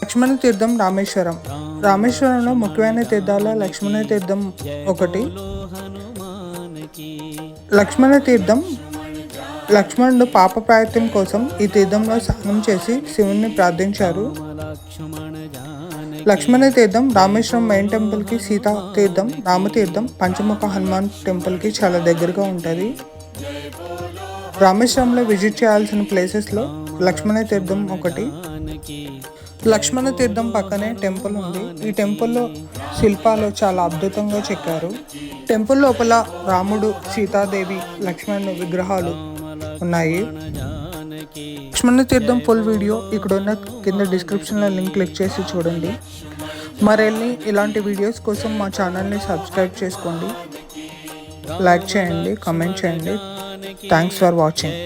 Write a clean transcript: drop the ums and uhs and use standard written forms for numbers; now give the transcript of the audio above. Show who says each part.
Speaker 1: లక్ష్మణ తీర్థం రామేశ్వరం. రామేశ్వరంలో ముఖ్యమైన తీర్థాల లక్ష్మణ తీర్థం ఒకటి. లక్ష్మణ తీర్థం లక్ష్మణుడు పాప ప్రాయత్తం కోసం ఈ తీర్థంలో స్నానం చేసి శివుణ్ణి ప్రార్థించారు. లక్ష్మణ తీర్థం రామేశ్వరం మెయిన్ టెంపుల్కి, సీతా తీర్థం, రామతీర్థం, పంచముఖ హనుమాన్ టెంపుల్కి చాలా దగ్గరగా ఉంటుంది. రామేశ్వరంలో విజిట్ చేయాల్సిన ప్లేసెస్లో లక్ష్మణ తీర్థం ఒకటి. లక్ష్మణ తీర్థం పక్కనే టెంపుల్ ఉంది. ఈ టెంపుల్లో శిల్పాలు చాలా అద్భుతంగా చెక్కారు. టెంపుల్ లోపల రాముడు, సీతాదేవి, లక్ష్మణుడు విగ్రహాలు ఉన్నాయి. లక్ష్మణ తీర్థం ఫుల్ వీడియో ఇక్కడ ఉన్న కింద డిస్క్రిప్షన్లో లింక్ క్లిక్ చేసి చూడండి. మరిన్ని ఇలాంటి వీడియోస్ కోసం మా ఛానల్ని సబ్స్క్రైబ్ చేసుకోండి, లైక్ చేయండి, కామెంట్ చేయండి. Thanks for watching.